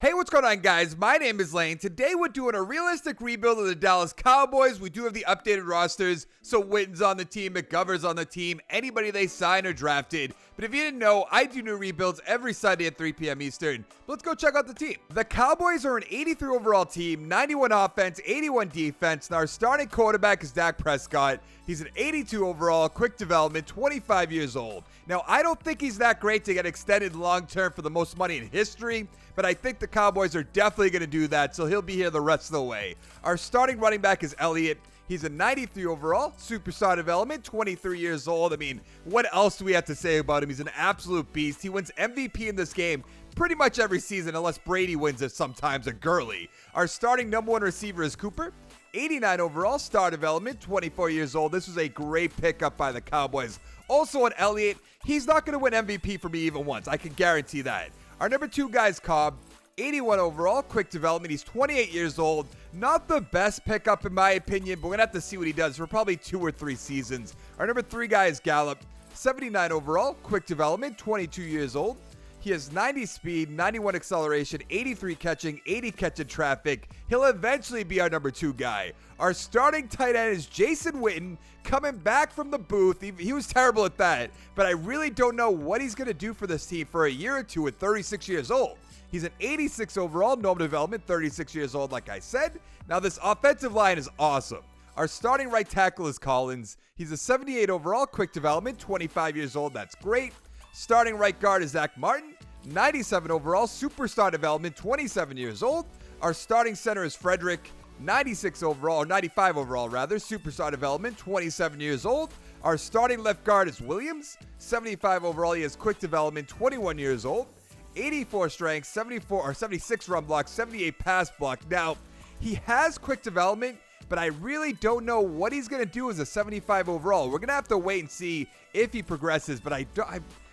Hey, what's going on, guys? My name is Lane. Today we're doing a realistic rebuild of the Dallas Cowboys. We do have the updated rosters, so Witten's on the team, McGovern's on the team, anybody they signed or drafted. But if you didn't know, I do new rebuilds every Sunday at 3 p.m. Eastern. Let's go check out the team. The Cowboys are an 83 overall team, 91 offense, 81 defense, and our starting quarterback is Dak Prescott. He's an 82 overall, quick development, 25 years old. Now, I don't think he's that great to get extended long-term for the most money in history, but I think the Cowboys are definitely going to do that, so he'll be here the rest of the way. Our starting running back is Elliott. He's a 93 overall, superstar development, 23 years old. I mean, what else do we have to say about him? He's an absolute beast. He wins MVP in this game pretty much every season, unless Brady wins it sometimes, or Gurley. Our starting number one receiver is Cooper. 89 overall, star development, 24 years old. This was a great pickup by the Cowboys. Also on Elliott, he's not going to win MVP for me even once. I can guarantee that. Our number two guy is Cobb. 81 overall, quick development. He's 28 years old. Not the best pickup in my opinion, but we're going to have to see what he does for probably 2 or 3 seasons. Our number 3 guy is Gallup. 79 overall, quick development, 22 years old. He has 90 speed, 91 acceleration, 83 catching, 80 catch in traffic. He'll eventually be our number 2 guy. Our starting tight end is Jason Witten, coming back from the booth. He was terrible at that, but I really don't know what he's going to do for this team for a year or two at 36 years old. He's an 86 overall, normal development, 36 years old, like I said. Now, this offensive line is awesome. Our starting right tackle is Collins. He's a 78 overall, quick development, 25 years old. That's great. Starting right guard is Zach Martin. 97 overall, superstar development, 27 years old. Our starting center is Frederick. 96 overall, or 95 overall rather, superstar development, 27 years old. Our starting left guard is Williams. 75 overall, he has quick development, 21 years old. 84 strength, 76 run block, 78 pass block. Now, he has quick development, but I really don't know what he's going to do as a 75 overall. We're going to have to wait and see if he progresses, but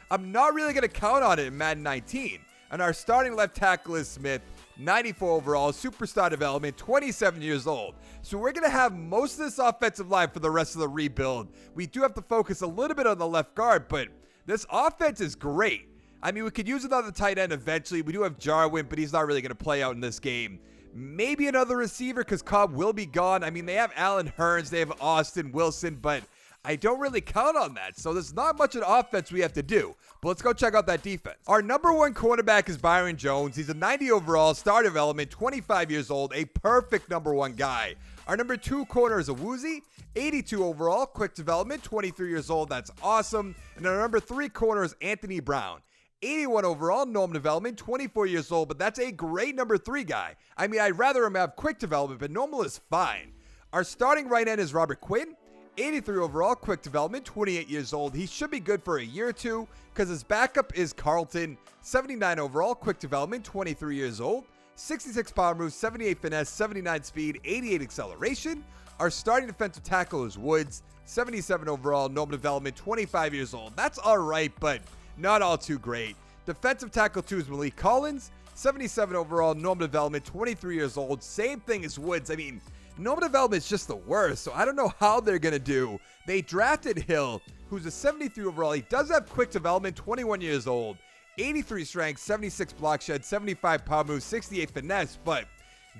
I'm not really going to count on it in Madden 19. And our starting left tackle is Smith. 94 overall, superstar development, 27 years old. So we're going to have most of this offensive line for the rest of the rebuild. We do have to focus a little bit on the left guard, but this offense is great. I mean, we could use another tight end eventually. We do have Jarwin, but he's not really going to play out in this game. Maybe another receiver because Cobb will be gone. I mean, they have Allen Hurns, they have Austin Wilson, but I don't really count on that. So there's not much of an offense we have to do. But let's go check out that defense. Our number one quarterback is Byron Jones. He's a 90 overall, star development, 25 years old, a perfect number one guy. Our number 2 corner is Awuzie. 82 overall, quick development, 23 years old. That's awesome. And our number 3 corner is Anthony Brown. 81 overall, normal development, 24 years old, but that's a great number 3 guy. I mean, I'd rather him have quick development, but normal is fine. Our starting right end is Robert Quinn. 83 overall, quick development, 28 years old. He should be good for a year or two because his backup is Carlton. 79 overall, quick development, 23 years old. 66 power move, 78 finesse, 79 speed, 88 acceleration. Our starting defensive tackle is Woods. 77 overall, normal development, 25 years old. That's all right, but not all too great. Defensive tackle 2 is Malik Collins. 77 overall, normal development, 23 years old. Same thing as Woods. I mean, normal development is just the worst, so I don't know how they're going to do. They drafted Hill, who's a 73 overall. He does have quick development, 21 years old. 83 strength, 76 block shed, 75 power move, 68 finesse, but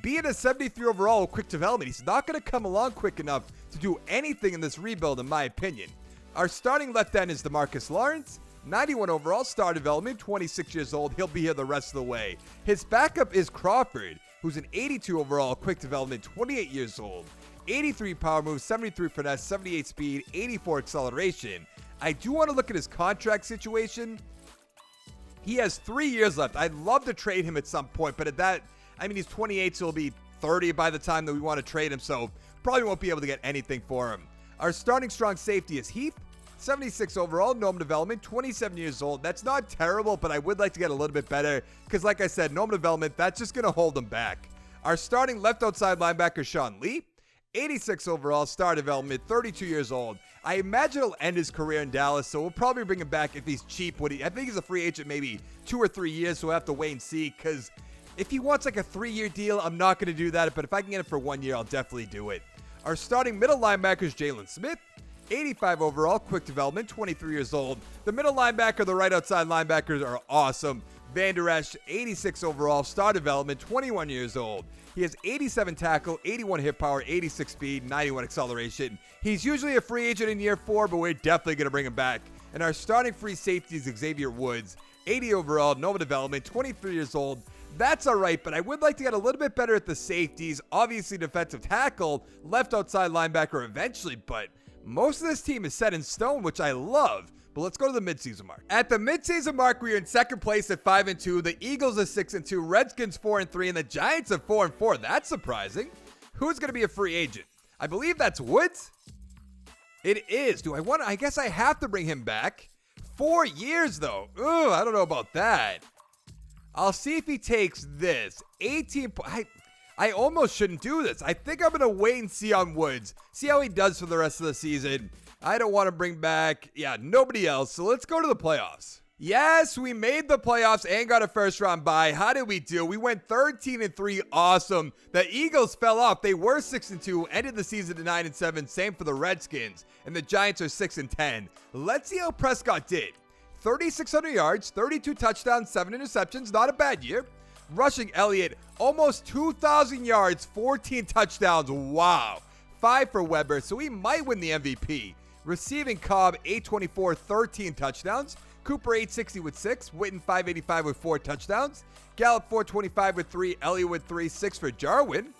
being a 73 overall with quick development, he's not going to come along quick enough to do anything in this rebuild, in my opinion. Our starting left end is DeMarcus Lawrence. 91 overall, star development, 26 years old. He'll be here the rest of the way. His backup is Crawford, who's an 82 overall, quick development, 28 years old. 83 power move, 73 finesse, 78 speed, 84 acceleration. I do want to look at his contract situation. He has 3 years left. I'd love to trade him at some point, but at that, I mean, he's 28, so he'll be 30 by the time that we want to trade him, so probably won't be able to get anything for him. Our starting strong safety is Heath. 76 overall, normal development, 27 years old. That's not terrible, but I would like to get a little bit better because, like I said, normal development, that's just going to hold him back. Our starting left outside linebacker, Sean Lee. 86 overall, star development, 32 years old. I imagine he'll end his career in Dallas, so we'll probably bring him back if he's cheap. I think he's a free agent maybe 2 or 3 years, so we'll have to wait and see because if he wants like a 3-year deal, I'm not going to do that, but if I can get it for 1 year, I'll definitely do it. Our starting middle linebacker is Jalen Smith. 85 overall, quick development, 23 years old. The middle linebacker, the right outside linebackers are awesome. Van Der Esch, 86 overall, star development, 21 years old. He has 87 tackle, 81 hit power, 86 speed, 91 acceleration. He's usually a free agent in year 4, but we're definitely going to bring him back. And our starting free safety is Xavier Woods, 80 overall, normal development, 23 years old. That's all right, but I would like to get a little bit better at the safeties. Obviously, defensive tackle, left outside linebacker eventually, but most of this team is set in stone, which I love. But let's go to the midseason mark. At the midseason mark, we are in second place at 5-2. The Eagles are 6-2. Redskins 4-3, and the Giants are 4-4. That's surprising. Who's going to be a free agent? I believe that's Woods. It is. I guess I have to bring him back. 4 years, though. Ugh, I don't know about that. I'll see if he takes this. 18. I almost shouldn't do this. I think I'm going to wait and see on Woods. See how he does for the rest of the season. I don't want to bring back, nobody else. So let's go to the playoffs. Yes, we made the playoffs and got a first round bye. How did we do? We went 13-3. Awesome. The Eagles fell off. They were 6-2, ended the season at 9-7. Same for the Redskins. And the Giants are 6-10. Let's see how Prescott did. 3,600 yards, 32 touchdowns, 7 interceptions. Not a bad year. Rushing Elliott, almost 2,000 yards, 14 touchdowns. Wow. 5 for Weber, so he might win the MVP. Receiving Cobb, 824, 13 touchdowns. Cooper, 860 with 6. Witten, 585 with 4 touchdowns. Gallup, 425 with 3. Elliott with 3. 6 for Jarwin.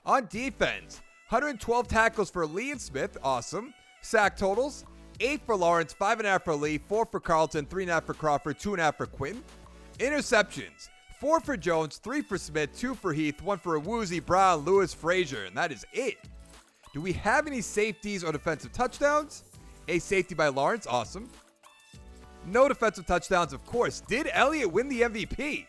On defense, 112 tackles for Lee and Smith. Awesome. Sack totals, 8 for Lawrence, 5.5 for Lee, 4 for Carlton, 3.5 for Crawford, 2.5 for Quinn. Interceptions, 4 for Jones, 3 for Smith, 2 for Heath, 1 for Woozy, Brown, Lewis, Frazier, and that is it. Do we have any safeties or defensive touchdowns? A safety by Lawrence, awesome. No defensive touchdowns, of course. Did Elliott win the MVP?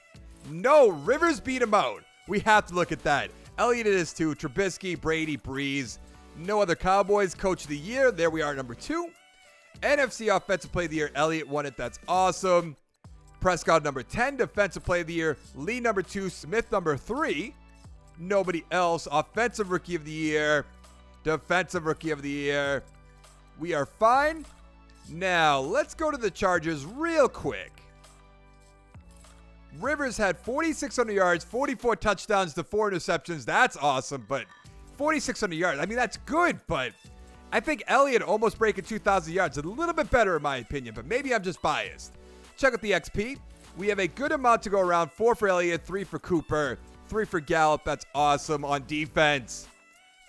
No, Rivers beat him out. We have to look at that. Elliott it is too. Trubisky, Brady, Breeze. No other Cowboys. Coach of the year, there we are, number 2. NFC Offensive Play of the Year, Elliott won it, that's awesome. Prescott, number 10. Defensive Play of the Year, Lee, number 2. Smith, number 3. Nobody else. Offensive Rookie of the Year. Defensive Rookie of the Year. We are fine. Now, let's go to the Chargers real quick. Rivers had 4,600 yards, 44 touchdowns to 4 interceptions. That's awesome, but 4,600 yards. I mean, that's good, but I think Elliott almost breaking 2,000 yards. A little bit better in my opinion, but maybe I'm just biased. Check out the XP. We have a good amount to go around. 4 for Elliott, 3 for Cooper, 3 for Gallup. That's awesome. On defense,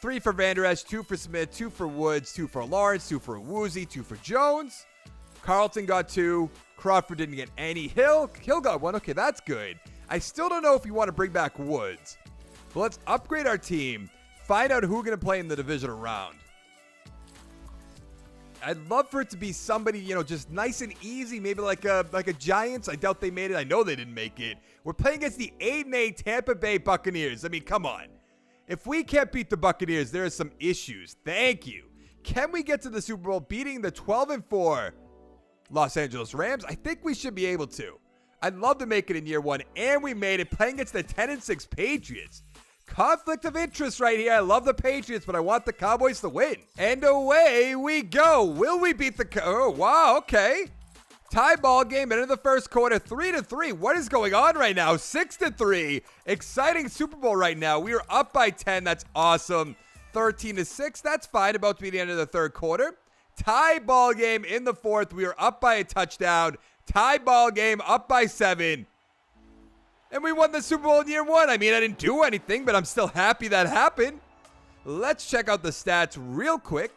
3 for Van Der Esch, 2 for Smith, 2 for Woods, 2 for Lawrence, 2 for Woozy, 2 for Jones. Carlton got 2. Crawford didn't get any. Hill got 1. Okay, that's good. I still don't know if you want to bring back Woods. But let's upgrade our team. Find out who we're going to play in the divisional round. I'd love for it to be somebody, just nice and easy. Maybe like a Giants. I doubt they made it. I know they didn't make it. We're playing against the 8-8 Tampa Bay Buccaneers. I mean, come on. If we can't beat the Buccaneers, there are some issues. Thank you. Can we get to the Super Bowl beating the 12-4 Los Angeles Rams? I think we should be able to. I'd love to make it in year 1, and we made it playing against the 10-6 Patriots. Conflict of interest right here. I love the Patriots, but I want the Cowboys to win. And away we go. Will we beat the... Oh, wow, okay. Tie ball game into the first quarter, 3-3. What is going on right now? 6-3. Exciting Super Bowl right now. We are up by 10. That's awesome. 13-6. That's fine. About to be the end of the third quarter. Tie ball game in the fourth. We are up by a touchdown. Tie ball game up by 7. And we won the Super Bowl in year 1. I mean, I didn't do anything, but I'm still happy that happened. Let's check out the stats real quick.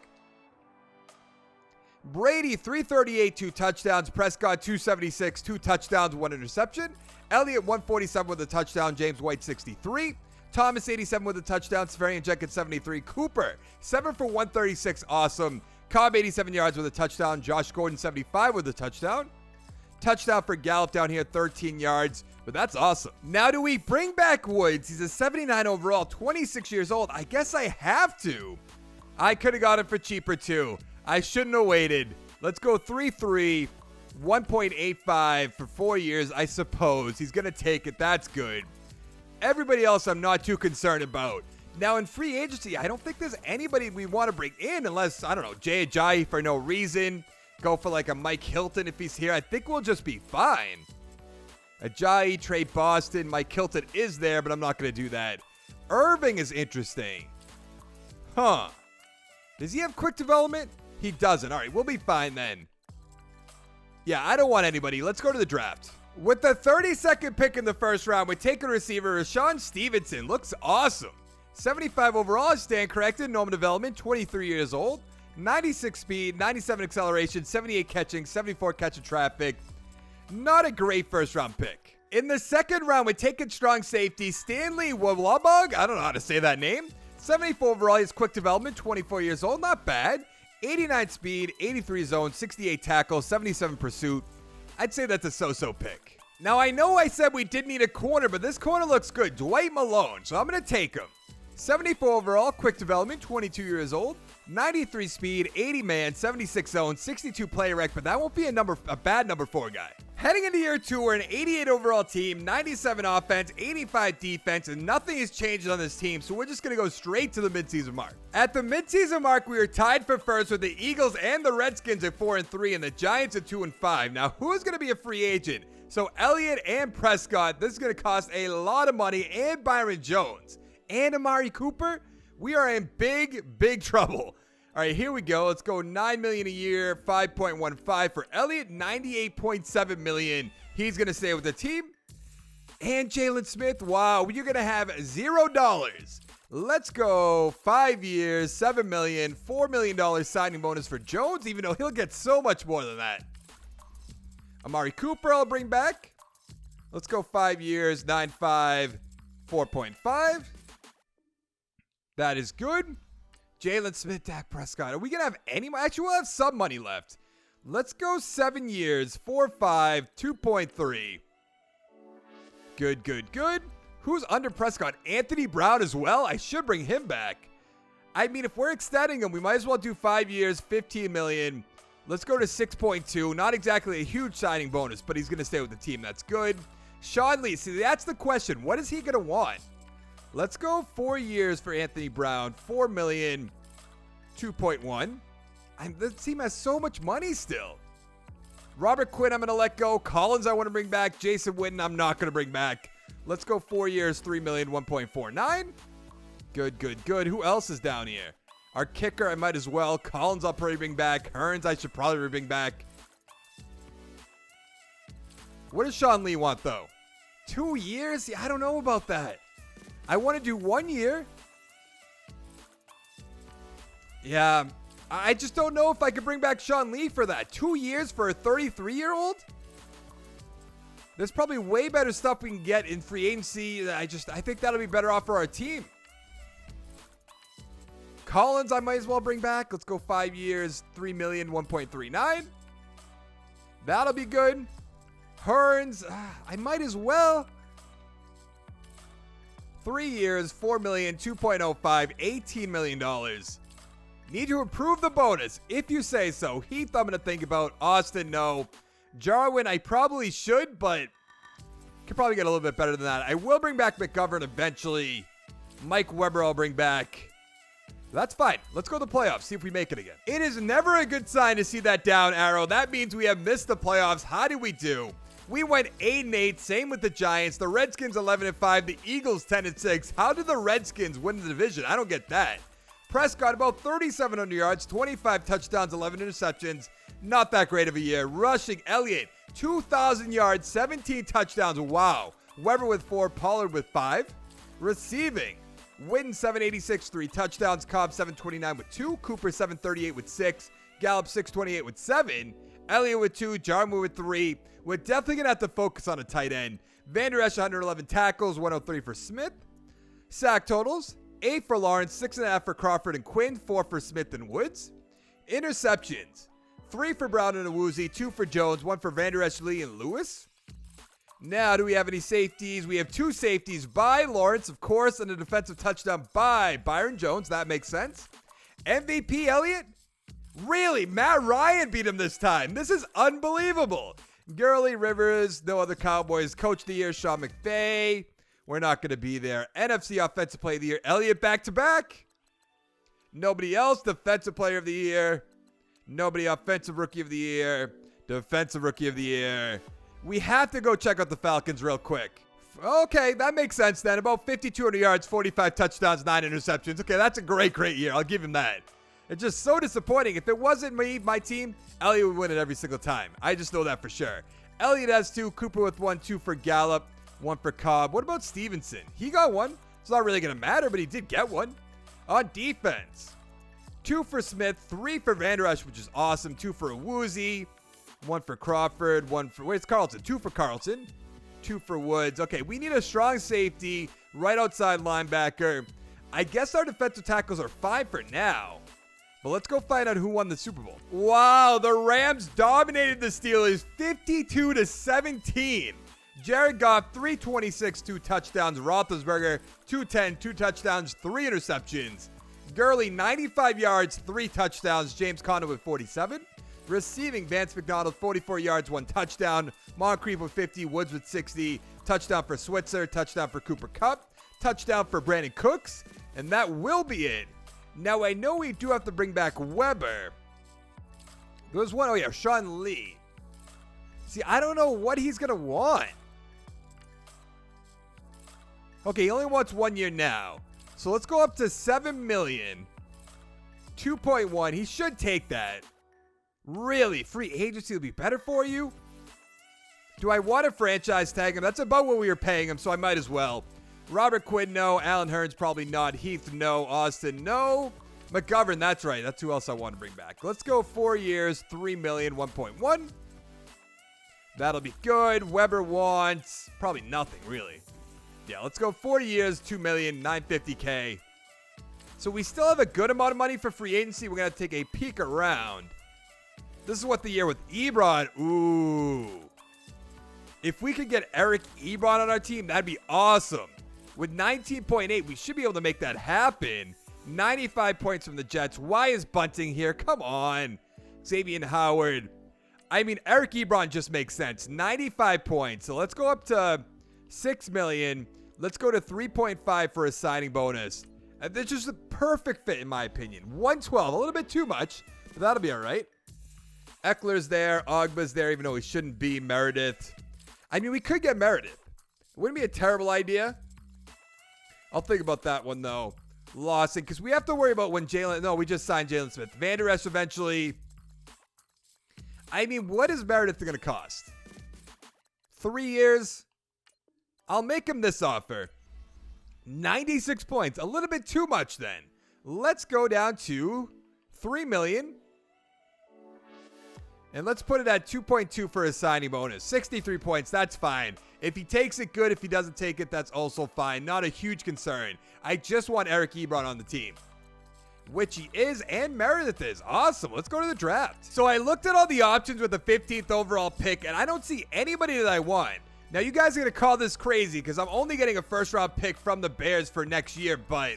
Brady, 338, 2 touchdowns. Prescott, 276, 2 touchdowns, 1 interception. Elliott, 147 with a touchdown. James White, 63. Thomas, 87 with a touchdown. Safarian Jenkins, 73. Cooper, 7 for 136. Awesome. Cobb, 87 yards with a touchdown. Josh Gordon, 75 with a touchdown. Touchdown for Gallup down here, 13 yards. But that's awesome. Now, do we bring back Woods? He's a 79 overall, 26 years old. I guess I have to. I could have got him for cheaper, too. I shouldn't have waited. Let's go 3-3, 1.85 for 4 years, I suppose. He's going to take it. That's good. Everybody else I'm not too concerned about. Now, in free agency, I don't think there's anybody we want to bring in unless, I don't know, Jay Ajayi for no reason. Go for like a Mike Hilton if he's here. I think we'll just be fine. Ajayi, Trey Boston. Mike Hilton is there, but I'm not going to do that. Irving is interesting. Huh. Does he have quick development? He doesn't. All right, we'll be fine then. Yeah, I don't want anybody. Let's go to the draft. With the 32nd pick in the first round, we take a receiver. Rashawn Stevenson looks awesome. 75 overall, stand corrected. Normal development, 23 years old. 96 speed, 97 acceleration, 78 catching, 74 catching traffic. Not a great first round pick. In the second round, we take a strong safety. Stanley Wawabog. I don't know how to say that name. 74 overall, he's quick development, 24 years old. Not bad. 89 speed, 83 zone, 68 tackle, 77 pursuit. I'd say that's a so-so pick. Now, I know I said we did need a corner, but this corner looks good. Dwight Malone, so I'm going to take him. 74 overall, quick development, 22 years old. 93 speed, 80 man, 76 zone, 62 player rec, but that won't be a bad number 4 guy. Heading into year 2, we're an 88 overall team, 97 offense, 85 defense, and nothing has changed on this team, so we're just going to go straight to the midseason mark. At the midseason mark, we are tied for first with the Eagles and the Redskins at 4-3 and the Giants at 2-5. Now, who's going to be a free agent? So Elliott and Prescott, this is going to cost a lot of money, and Byron Jones and Amari Cooper. We are in big trouble. All right, here we go. Let's go $9 million a year, 5.15 for Elliott, $98.7 million. He's going to stay with the team. And Jalen Smith, wow, you're going to have $0. Let's go 5 years, $7 million, $4 million signing bonus for Jones, even though he'll get so much more than that. Amari Cooper, I'll bring back. Let's go 5 years, 9.5, 4.5. That is good. Jalen Smith, Dak Prescott. Are we going to have any? Actually, we'll have some money left. Let's go 7 years, 4.5, 2.3. Good. Who's under Prescott? Anthony Brown as well? I should bring him back. I mean, if we're extending him, we might as well do 5 years, 15 million. Let's go to 6.2. Not exactly a huge signing bonus, but he's going to stay with the team. That's good. Sean Lee. See, that's the question. What is he going to want? Let's go 4 years for Anthony Brown. 4 million, 2.1. The team has so much money still. Robert Quinn, I'm going to let go. Collins, I want to bring back. Jason Witten, I'm not going to bring back. Let's go 4 years, 3 million, 1.49. Good. Who else is down here? Our kicker, I might as well. Collins, I'll probably bring back. Hearns, I should probably bring back. What does Sean Lee want, though? 2 years? Yeah, I don't know about that. I want to do 1 year. Yeah, I just don't know if I could bring back Sean Lee for that. 2 years for a 33-year-old? There's probably way better stuff we can get in free agency. I think that'll be better off for our team. Collins, I might as well bring back. Let's go 5 years, 3 million, 1.39. That'll be good. Hearns, I might as well. 3 years, 4 million, 2.05, $18 million. Need to improve the bonus, if you say so. Heath, I'm going to think about. Austin, no. Jarwin, I probably should, but could probably get a little bit better than that. I will bring back McGovern eventually. Mike Weber, I'll bring back. That's fine. Let's go to the playoffs, see if we make it again. It is never a good sign to see that down arrow. That means we have missed the playoffs. How did we do? We went 8-8, same with the Giants. The Redskins 11-5, the Eagles 10-6. How did the Redskins win the division? I don't get that. Prescott about 3,700 yards, 25 touchdowns, 11 interceptions. Not that great of a year. Rushing, Elliott, 2,000 yards, 17 touchdowns. Wow. Weber with 4, Pollard with 5. Receiving, Witten 786, 3 touchdowns. Cobb 729 with 2. Cooper 738 with 6. Gallup 628 with 7. Elliott with 2. Jarmu with 3. We're definitely going to have to focus on a tight end. Van Der Esch 111 tackles, 103 for Smith. Sack totals, 8 for Lawrence, 6.5 for Crawford and Quinn, 4 for Smith and Woods. Interceptions, 3 for Brown and Awuzie, 2 for Jones, 1 for Van Der Esch, Lee, and Lewis. Now, do we have any safeties? We have 2 safeties by Lawrence, of course, and a defensive touchdown by Byron Jones. That makes sense. MVP Elliott? Really? Matt Ryan beat him this time. This is unbelievable. Gurley, Rivers, no other Cowboys. Coach of the Year, Sean McVay. We're not going to be there. NFC Offensive Player of the Year, Elliott back-to-back. Nobody else. Defensive Player of the Year. Nobody Offensive Rookie of the Year. Defensive Rookie of the Year. We have to go check out the Falcons real quick. Okay, that makes sense then. About 5,200 yards, 45 touchdowns, 9 interceptions. Okay, that's a great year. I'll give him that. It's just so disappointing. If it wasn't me, my team, Elliott would win it every single time. I just know that for sure. Elliott has 2, Cooper with 1, 2 for Gallup, 1 for Cobb. What about Stevenson? He got 1. It's not really going to matter, but he did get 1. On defense, 2 for Smith, 3 for Van Der Esch, which is awesome. 2 for Woozy, 1 for Crawford, 1 for, where's Carlson? 2 for Carlson, 2 for Woods. Okay, we need a strong safety, right outside linebacker. I guess our defensive tackles are fine for now. But let's go find out who won the Super Bowl. Wow, the Rams dominated the Steelers 52-17. Jared Goff, 326, 2 touchdowns. Roethlisberger, 210, 2 touchdowns, 3 interceptions. Gurley, 95 yards, 3 touchdowns. James Conner with 47. Receiving, Vance McDonald, 44 yards, 1 touchdown. Moncrief with 50, Woods with 60. Touchdown for Switzer, touchdown for Cooper Kupp, touchdown for Brandon Cooks. And that will be it. Now, I know we do have to bring back Weber. There was one, oh yeah, Sean Lee. See, I don't know what he's going to want. Okay, he only wants 1 year now. So let's go up to $7 million. 2.1. He should take that. Really? Free agency will be better for you? Do I want to franchise tag him? That's about what we were paying him, so I might as well. Robert Quinn, no. Alan Hearns, probably not. Heath, no. Austin, no. McGovern, that's right. That's who else I want to bring back. Let's go 4 years, $3 million, 1.1. That'll be good. Weber wants probably nothing, really. Yeah, let's go 4 years, $2 million, $950K. So we still have a good amount of money for free agency. We're going to take a peek around. This is what the year with Ebron. Ooh. If we could get Eric Ebron on our team, that'd be awesome. With 19.8, we should be able to make that happen. 95 points from the Jets. Why is Bunting here? Come on. Xavier Howard. I mean, Eric Ebron just makes sense. 95 points. So let's go up to $6 million. Let's go to 3.5 for a signing bonus. That's just a perfect fit, in my opinion. 112, a little bit too much, but that'll be all right. Eckler's there. Ogba's there, even though he shouldn't be. Meredith. I mean, we could get Meredith. It wouldn't be a terrible idea. I'll think about that one, though. Lawson, because we have to worry about when Jalen... No, we just signed Jalen Smith. Van Der Esch eventually. I mean, what is Meredith going to cost? 3 years? I'll make him this offer. 96 points. A little bit too much, then. Let's go down to $3 million. And let's put it at 2.2 for his signing bonus. 63 points, that's fine. If he takes it, good. If he doesn't take it, that's also fine. Not a huge concern. I just want Eric Ebron on the team. Which he is, and Meredith is. Awesome. Let's go to the draft. So I looked at all the options with the 15th overall pick, and I don't see anybody that I want. Now, you guys are going to call this crazy because I'm only getting a first-round pick from the Bears for next year, but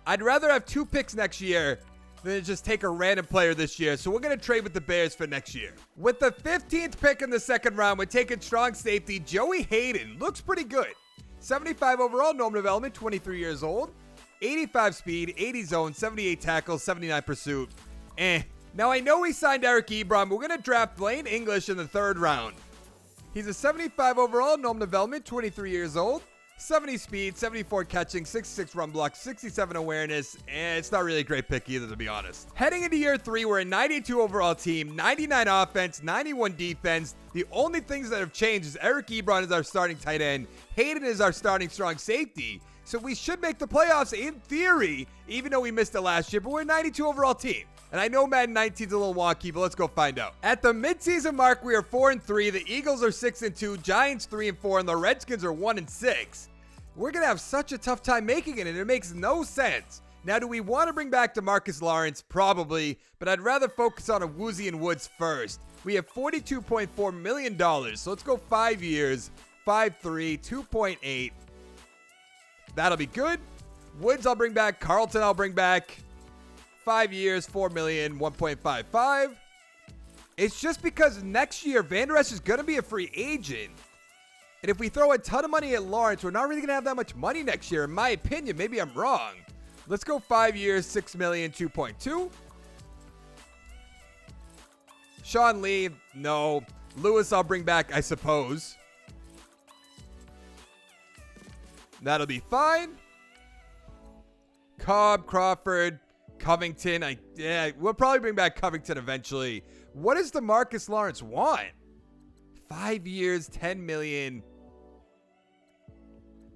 I'd rather have 2 picks next year than just take a random player this year. So we're going to trade with the Bears for next year. With the 15th pick in the second round, we're taking strong safety Joey Hayden. Looks pretty good. 75 overall, normal development, 23 years old. 85 speed, 80 zone, 78 tackles, 79 pursuit. Now, I know we signed Eric Ebron, but we're going to draft Blaine English in the 3rd round. He's a 75 overall, normal development, 23 years old. 70 speed, 74 catching, 66 run block, 67 awareness, and it's not really a great pick either, to be honest. Heading into year 3, we're a 92 overall team, 99 offense, 91 defense. The only things that have changed is Eric Ebron is our starting tight end. Hayden is our starting strong safety. So we should make the playoffs in theory, even though we missed it last year, but we're a 92 overall team. And I know Madden 19 is a little wonky, but let's go find out. At the midseason mark, we are 4-3. The Eagles are 6-2. Giants 3-4, and the Redskins are 1-6. We're going to have such a tough time making it, and it makes no sense. Now, do we want to bring back DeMarcus Lawrence? Probably, but I'd rather focus on a Woozy and Woods first. We have $42.4 million, so let's go 5 years, 5.3, 2.8. That'll be good. Woods I'll bring back. Carlton I'll bring back. 5 years, $4 million, 1.55. It's just because next year, Van Der Esch is going to be a free agent. And if we throw a ton of money at Lawrence, we're not really going to have that much money next year. In my opinion, maybe I'm wrong. Let's go 5 years, $6 million, 2.2. Sean Lee, no. Lewis I'll bring back, I suppose. That'll be fine. Cobb, Crawford, Covington. We'll probably bring back Covington eventually. What does DeMarcus Lawrence want? 5 years, $10 million.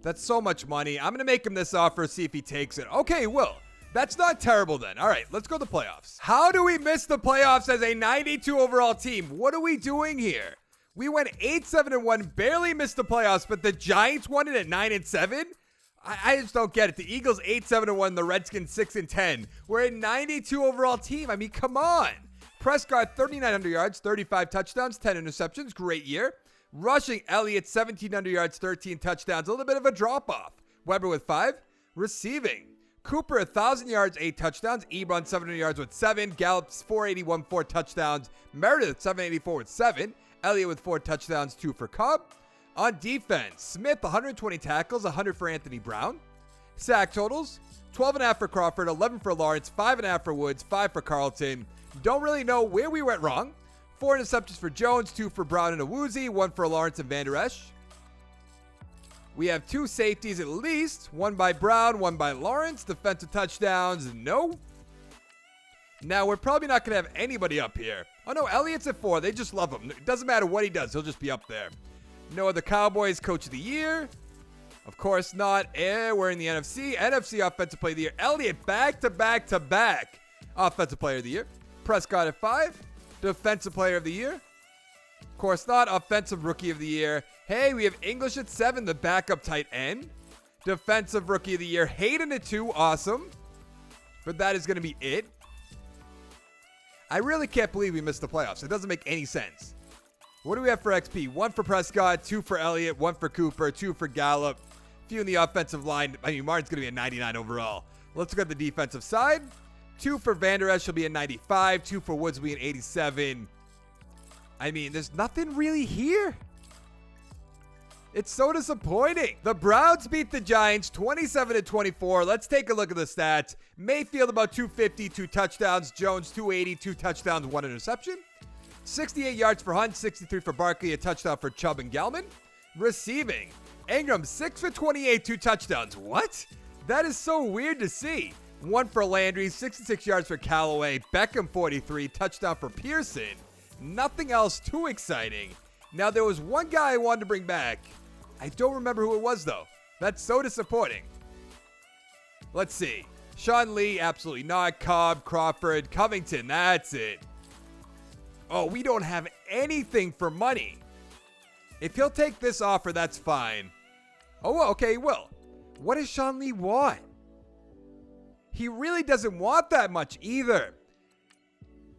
That's so much money. I'm going to make him this offer, see if he takes it. Okay, he will. That's not terrible then. All right, let's go to the playoffs. How do we miss the playoffs as a 92 overall team? What are we doing here? We went 8-7-1, barely missed the playoffs, but the Giants won it at 9-7? I just don't get it. The Eagles 8-7-1, the Redskins 6-10. We're a 92 overall team. I mean, come on. Prescott, 3,900 yards, 35 touchdowns, 10 interceptions. Great year. Rushing, Elliott, 1,700 yards, 13 touchdowns. A little bit of a drop-off. Weber with 5. Receiving, Cooper, 1,000 yards, 8 touchdowns. Ebron, 700 yards with 7. Gallup, 481, 4 touchdowns. Meredith, 784 with 7. Elliott with 4 touchdowns, 2 for Cobb. On defense, Smith, 120 tackles, 100 for Anthony Brown. Sack totals, 12.5 for Crawford, 11 for Lawrence, 5.5 for Woods, 5 for Carlton. Don't really know where we went wrong. 4 interceptions for Jones, 2 for Brown and Awuzie, 1 for Lawrence and Van Der Esch. We have 2 safeties at least, 1 by Brown, 1 by Lawrence. Defensive touchdowns, no. Now, we're probably not going to have anybody up here. Oh, no, Elliott's at 4. They just love him. It doesn't matter what he does. He'll just be up there. No other Cowboys Coach of the Year. Of course not. We're in the NFC. NFC Offensive Player of the Year. Elliott back-to-back-to-back Offensive Player of the Year. Prescott at 5. Defensive Player of the Year. Of course not. Offensive Rookie of the Year. Hey, we have English at 7, the backup tight end. Defensive Rookie of the Year. Hayden at 2. Awesome. But that is going to be it. I really can't believe we missed the playoffs. It doesn't make any sense. What do we have for XP? 1 for Prescott, 2 for Elliott, 1 for Cooper, 2 for Gallup. Few in the offensive line. I mean, Martin's going to be a 99 overall. Let's look at the defensive side. 2 for Van Der Esch will be a 95. 2 for Woods will be an 87. I mean, there's nothing really here. It's so disappointing. The Browns beat the Giants 27-24. Let's take a look at the stats. Mayfield about 250, 2 touchdowns. Jones 280, 2 touchdowns, 1 interception. 68 yards for Hunt, 63 for Barkley, a touchdown for Chubb and Gelman. Receiving, Ingram 6 for 28, 2 touchdowns. What? That is so weird to see. 1 for Landry, 66 yards for Callaway. Beckham 43, touchdown for Pearson. Nothing else too exciting. Now there was one guy I wanted to bring back. I don't remember who it was though. That's so disappointing. Let's see. Sean Lee, absolutely not. Cobb, Crawford, Covington, that's it. Oh, we don't have anything for money. If he'll take this offer, that's fine. Oh, well, okay, he will. What does Sean Lee want? He really doesn't want that much either.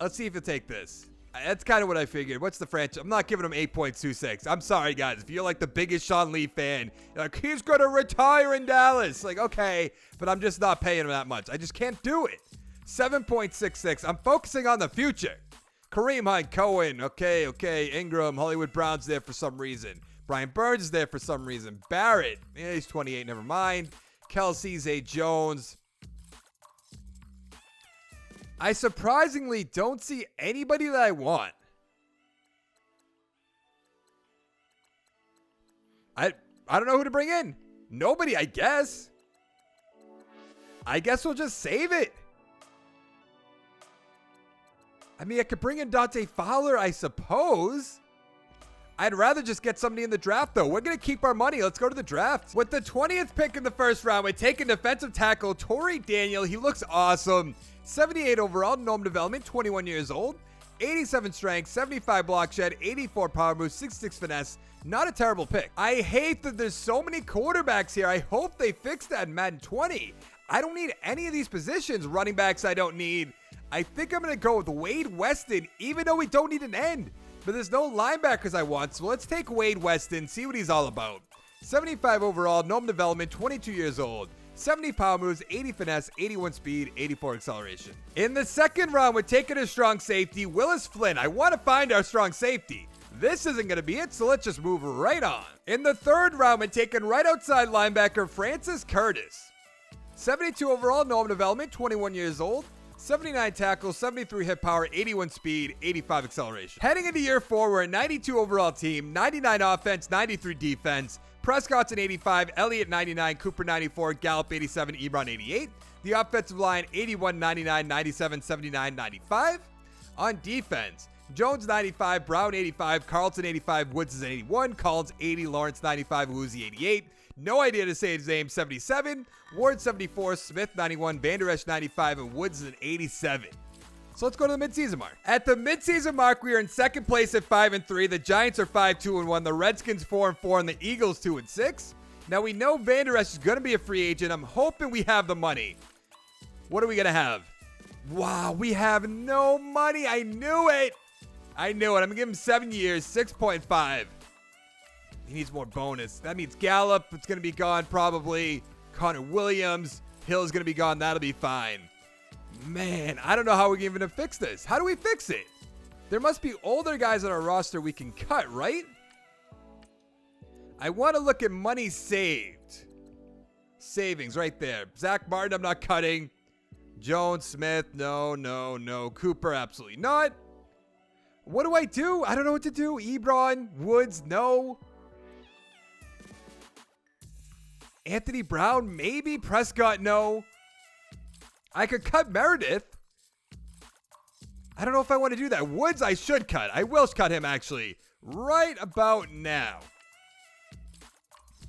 Let's see if he'll take this. That's kind of what I figured. What's the franchise? I'm not giving him 8.26. I'm sorry, guys. If you're like the biggest Sean Lee fan, you're like, he's going to retire in Dallas. Like, okay, but I'm just not paying him that much. I just can't do it. 7.66. I'm focusing on the future. Kareem Hunt, Cohen, okay. Ingram, Hollywood Brown's there for some reason. Brian Burns is there for some reason. Barrett, he's 28, never mind. Kelsey, Zay Jones. I surprisingly don't see anybody that I want. I don't know who to bring in. Nobody, I guess. I guess we'll just save it. I mean, I could bring in Dante Fowler, I suppose. I'd rather just get somebody in the draft, though. We're going to keep our money. Let's go to the draft. With the 20th pick in the first round, we're taking defensive tackle Torrey Daniel. He looks awesome. 78 overall, gnome development, 21 years old. 87 strength, 75 block shed, 84 power move, 66 finesse. Not a terrible pick. I hate that there's so many quarterbacks here. I hope they fix that in Madden 20. I don't need any of these positions. Running backs I don't need. I think I'm going to go with Wade Weston, even though we don't need an end. But there's no linebackers I want, so let's take Wade Weston, see what he's all about. 75 overall, gnome development, 22 years old. 70 power moves, 80 finesse, 81 speed, 84 acceleration. In the second round, we're taking a strong safety, Willis Flynn. I want to find our strong safety. This isn't going to be it, so let's just move right on. In the third round, we're taking right outside linebacker Francis Curtis. 72 overall, gnome development, 21 years old. 79 tackles, 73 hit power, 81 speed, 85 acceleration. Heading into year 4, we're a 92 overall team, 99 offense, 93 defense. Prescott's an 85, Elliott 99, Cooper 94, Gallup 87, Ebron 88. The offensive line 81, 99, 97, 79, 95. On defense, Jones 95, Brown 85, Carlton 85, Woods is 81, Collins 80, Lawrence 95, Woozy 88. No idea to say his name, 77. Ward 74, Smith 91, Van Der Esch 95, and Woods is an 87. So let's go to the midseason mark. At the midseason mark, we are in second place at 5-3. The Giants are 5-2-1. The Redskins 4-4, and the Eagles 2-6. Now we know Van Der Esch is going to be a free agent. I'm hoping we have the money. What are we going to have? Wow, we have no money. I knew it. I'm going to give him 7 years, 6.5. He needs more bonus. That means Gallup, it's going to be gone probably. Connor Williams, Hill's going to be gone. That'll be fine. Man, I don't know how we're even going to fix this. How do we fix it? There must be older guys on our roster we can cut, right? I want to look at money saved. Savings right there. Zach Martin, I'm not cutting. Jones, Smith, no. Cooper, absolutely not. What do I do? I don't know what to do. Ebron, Woods, no. Anthony Brown, maybe. Prescott, no. I could cut Meredith. I don't know if I want to do that. Woods, I should cut. I will cut him, actually. Right about now.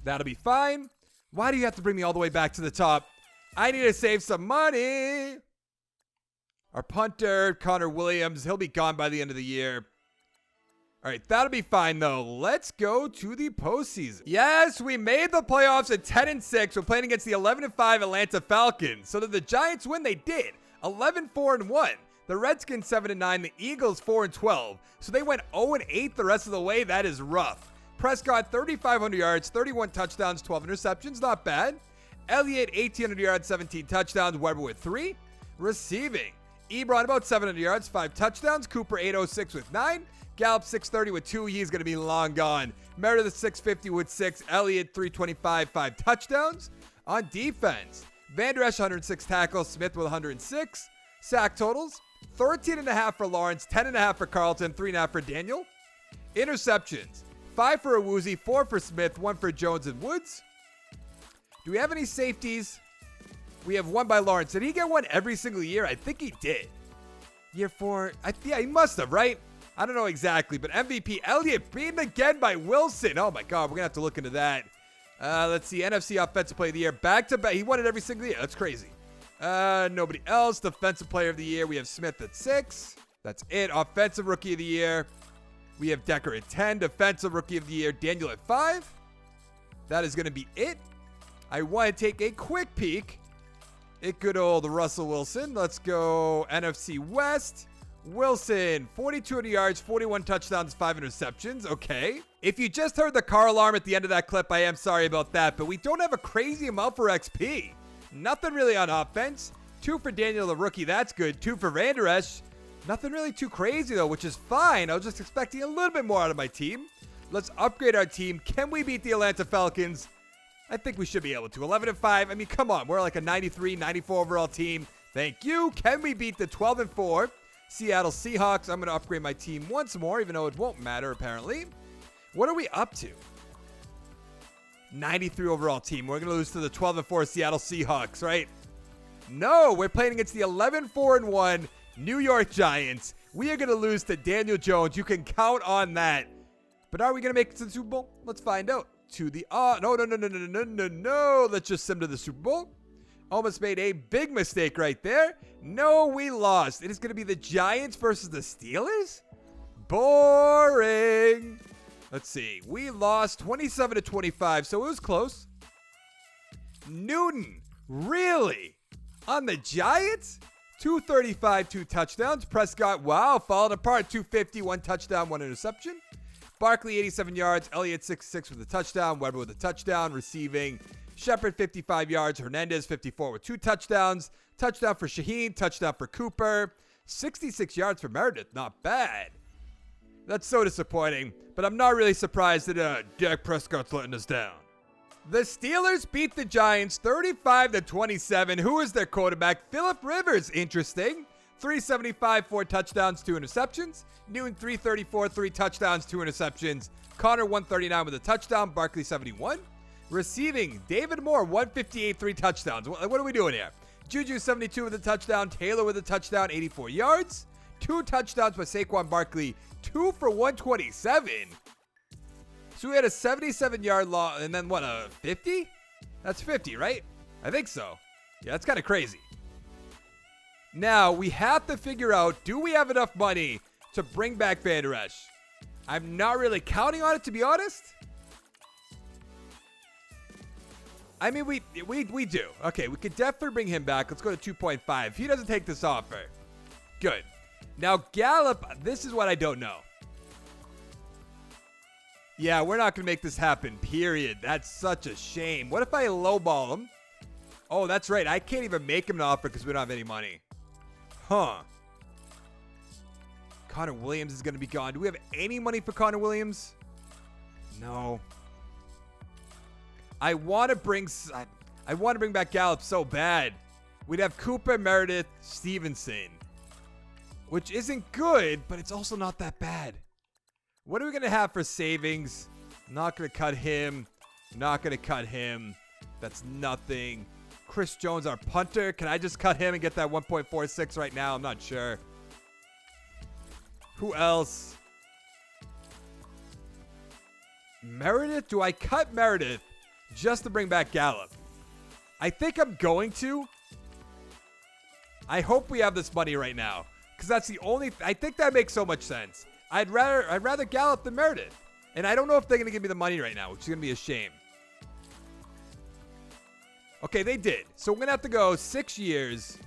That'll be fine. Why do you have to bring me all the way back to the top? I need to save some money. Our punter, Connor Williams, he'll be gone by the end of the year. All right, that'll be fine, though. Let's go to the postseason. Yes, we made the playoffs at 10-6. We're playing against the 11-5 Atlanta Falcons. So did the Giants win? They did. 11-4-1. The Redskins 7-9. The Eagles 4-12. So they went 0-8 the rest of the way. That is rough. Prescott, 3,500 yards, 31 touchdowns, 12 interceptions. Not bad. Elliott, 1,800 yards, 17 touchdowns. Weber with 3. Receiving. Ebron, about 700 yards, 5 touchdowns. Cooper, 806 with 9. Gallup, 630 with 2. He's going to be long gone. Meredith, 650 with 6. Elliott, 325, 5 touchdowns. On defense, Van Der Esch, 106 tackles. Smith with 106. Sack totals, 13.5 for Lawrence, 10.5 for Carlton, 3.5 for Daniel. Interceptions, 5 for Awuzie, 4 for Smith, 1 for Jones and Woods. Do we have any safeties? We have 1 by Lawrence. Did he get 1 every single year? I think he did. Year 4, yeah, he must have, right? I don't know exactly, but MVP, Elliott beaten again by Wilson. Oh my God, we're going to have to look into that. Let's see, NFC Offensive Player of the Year, back-to-back. He won it every single year. That's crazy. Nobody else. Defensive Player of the Year, we have Smith at 6. That's it. Offensive Rookie of the Year, we have Decker at 10. Defensive Rookie of the Year, Daniel at 5. That is going to be it. I want to take a quick peek at good old Russell Wilson. Let's go NFC West. Wilson, 4,200 yards, 41 touchdowns, 5 interceptions. Okay. If you just heard the car alarm at the end of that clip, I am sorry about that, but we don't have a crazy amount for XP. Nothing really on offense. 2 for Daniel, the rookie. That's good. 2 for Van Der Esch. Nothing really too crazy, though, which is fine. I was just expecting a little bit more out of my team. Let's upgrade our team. Can we beat the Atlanta Falcons? I think we should be able to. 11-5. I mean, come on. We're like a 93, 94 overall team. Thank you. Can we beat the 12-4 Seattle Seahawks? I'm going to upgrade my team once more, even though it won't matter, apparently. What are we up to? 93 overall team. We're going to lose to the 12-4 Seattle Seahawks, right? No, we're playing against the 11-4-1 New York Giants. We are going to lose to Daniel Jones. You can count on that. But are we going to make it to the Super Bowl? Let's find out. No. Let's just sim to the Super Bowl. Almost made a big mistake right there. No, we lost. It is going to be the Giants versus the Steelers? Boring. Let's see. We lost 27-25, so it was close. Newton, really? On the Giants? 235, 2 touchdowns. Prescott, wow, falling apart. 250, 1 touchdown, 1 interception. Barkley, 87 yards. Elliott, 6-6 with a touchdown. Weber with a touchdown. Receiving. Shepard, 55 yards. Hernandez, 54 with 2 touchdowns. Touchdown for Shaheen. Touchdown for Cooper. 66 yards for Meredith. Not bad. That's so disappointing. But I'm not really surprised that Dak Prescott's letting us down. The Steelers beat the Giants 35-27. Who is their quarterback? Phillip Rivers. Interesting. 375, 4 touchdowns, 2 interceptions. Newton 334, 3 touchdowns, 2 interceptions. Connor 139 with a touchdown. Barkley 71. Receiving, David Moore 158, 3 touchdowns. What are we doing here? Juju 72 with a touchdown. Taylor with a touchdown, 84 yards. 2 touchdowns by Saquon Barkley. 2 for 127. So we had a 77-yard long, and then what, a 50? That's 50, right? I think so. Yeah, that's kind of crazy. Now, we have to figure out, do we have enough money to bring back Van Der Esch? I'm not really counting on it, to be honest. I mean, we do. Okay, we could definitely bring him back. Let's go to 2.5. If he doesn't take this offer, good. Now, Gallup, this is what I don't know. Yeah, we're not going to make this happen, period. That's such a shame. What if I lowball him? Oh, that's right. I can't even make him an offer because we don't have any money. Huh. Connor Williams is going to be gone. Do we have any money for Connor Williams? No. I want to bring back Gallup so bad. We'd have Cooper, Meredith, Stevenson, which isn't good, but it's also not that bad. What are we going to have for savings? Not going to cut him. Not going to cut him. That's nothing. Chris Jones, our punter. Can I just cut him and get that 1.46 right now? I'm not sure. Who else? Meredith? Do I cut Meredith just to bring back Gallup? I think I'm going to. I hope we have this money right now, because that's the only. I think that makes so much sense. I'd rather Gallup than Meredith, and I don't know if they're gonna give me the money right now, which is gonna be a shame. Okay, they did. So we're gonna have to go 6 years,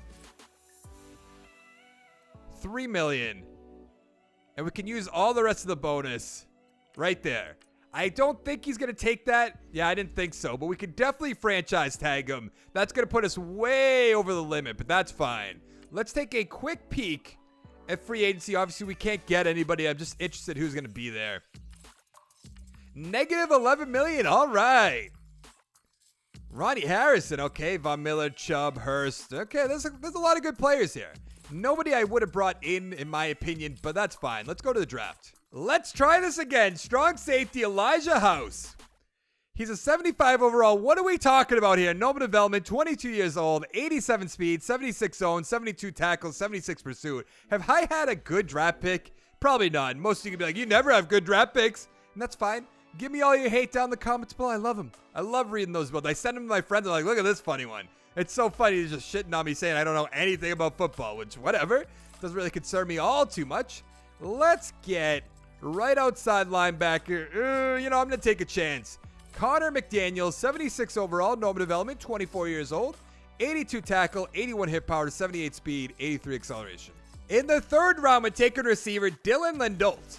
$3 million, and we can use all the rest of the bonus right there. I don't think he's going to take that. Yeah, I didn't think so, but we could definitely franchise tag him. That's going to put us way over the limit, but that's fine. Let's take a quick peek at free agency. Obviously, we can't get anybody. I'm just interested who's going to be there. Negative $11 million. All right. Ronnie Harrison. Okay. Von Miller, Chubb, Hurst. Okay, there's a lot of good players here. Nobody I would have brought in my opinion, but that's fine. Let's go to the draft. Let's try this again. Strong safety, Elijah House. He's a 75 overall. What are we talking about here? Normal development, 22 years old, 87 speed, 76 zone, 72 tackles, 76 pursuit. Have I had a good draft pick? Probably not. Most of you can be like, you never have good draft picks. And that's fine. Give me all your hate down in the comments below. I love them. I love reading those builds. I send them to my friends. I'm like, look at this funny one. It's so funny. He's just shitting on me saying I don't know anything about football, which whatever. Doesn't really concern me all too much. Let's get right outside linebacker. I'm going to take a chance. Connor McDaniel, 76 overall, normal development, 24 years old, 82 tackle, 81 hit power, 78 speed, 83 acceleration. In the third round, we're taking receiver Dylan Lendolt.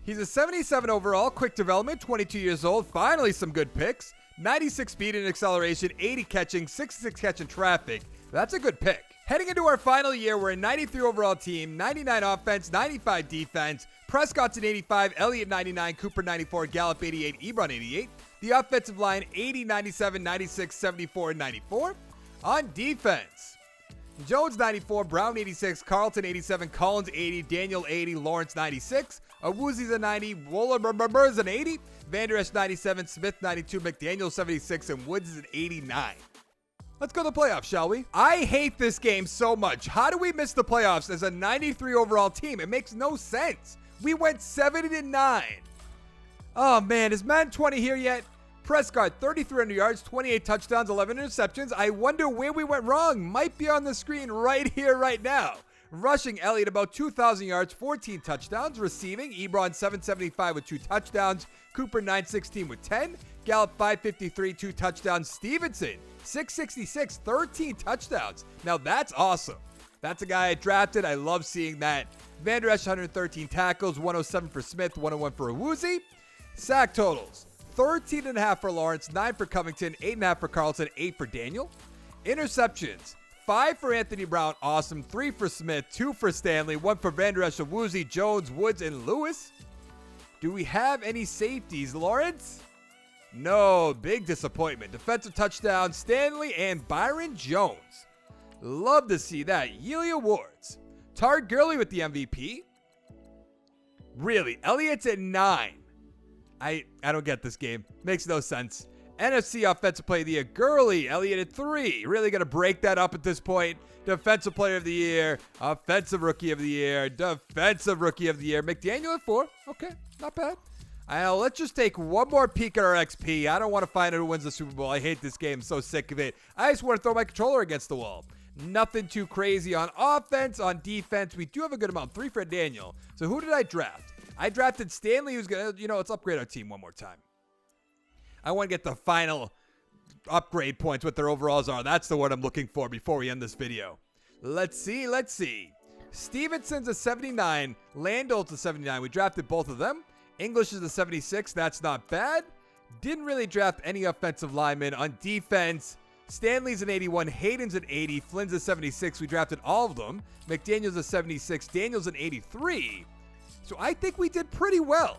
He's a 77 overall, quick development, 22 years old, finally some good picks, 96 speed and acceleration, 80 catching, 66 catching traffic. That's a good pick. Heading into our final year, we're a 93 overall team, 99 offense, 95 defense. Prescott's an 85, Elliott 99, Cooper 94, Gallup 88, Ebron 88. The offensive line 80, 97, 96, 74, and 94. On defense, Jones 94, Brown 86, Carlton 87, Collins 80, Daniel 80, Lawrence 96. Awuzi's a 90, Woller's an 80, Van Der Esch 97, Smith 92, McDaniel 76, and Woods is an 89. Let's go to the playoffs, shall we? I hate this game so much. How do we miss the playoffs as a 93 overall team? It makes no sense. We went 7-9. Oh, man. Is Madden 20 here yet? Prescott, 3,300 yards, 28 touchdowns, 11 interceptions. I wonder where we went wrong. Might be on the screen right here, right now. Rushing, Elliott about 2,000 yards, 14 touchdowns. Receiving, Ebron 775 with 2 touchdowns. Cooper 916 with 10. Gallup 553, 2 touchdowns. Stevenson 666, 13 touchdowns. Now that's awesome. That's a guy I drafted. I love seeing that. Van Der Esch 113 tackles, 107 for Smith, 101 for Awuzie. Sack totals, 13.5 for Lawrence, 9 for Covington, 8.5 for Carlton, 8 for Daniel. Interceptions, 5 for Anthony Brown, awesome, 3 for Smith, 2 for Stanley, 1 for Van Der Esch, Awuzie, Jones, Woods, and Lewis. Do we have any safeties, Lawrence? No, big disappointment. Defensive touchdown, Stanley and Byron Jones. Love to see that. Yearly awards. Todd Gurley with the MVP. Really? Elliott's at 9. I don't get this game. Makes no sense. NFC Offensive Player of the Year. Gurley. Elliott at 3. Really going to break that up at this point. Defensive Player of the Year. Offensive Rookie of the Year. Defensive Rookie of the Year. McDaniel at 4. Okay, not bad. Let's just take one more peek at our XP. I don't want to find out who wins the Super Bowl. I hate this game. I'm so sick of it. I just want to throw my controller against the wall. Nothing too crazy on offense. On defense, we do have a good amount. 3 for Daniel. So who did I draft? I drafted Stanley, who's going to, let's upgrade our team one more time. I want to get the final upgrade points, what their overalls are. That's the word I'm looking for before we end this video. Let's see. Stevenson's a 79. Landol's a 79. We drafted both of them. English is a 76. That's not bad. Didn't really draft any offensive linemen. On defense, Stanley's an 81. Hayden's an 80. Flynn's a 76. We drafted all of them. McDaniel's a 76. Daniel's an 83. So I think we did pretty well.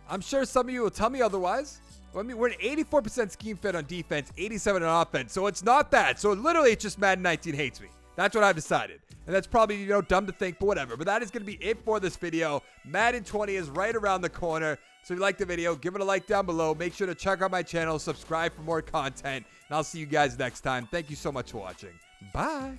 I'm sure some of you will tell me otherwise. I mean, we're an 84% scheme fit on defense, 87 on offense. So it's not that. So literally, it's just Madden 19 hates me. That's what I've decided. And that's probably, dumb to think, but whatever. But that is going to be it for this video. Madden 20 is right around the corner. So if you liked the video, give it a like down below. Make sure to check out my channel, subscribe for more content, and I'll see you guys next time. Thank you so much for watching. Bye.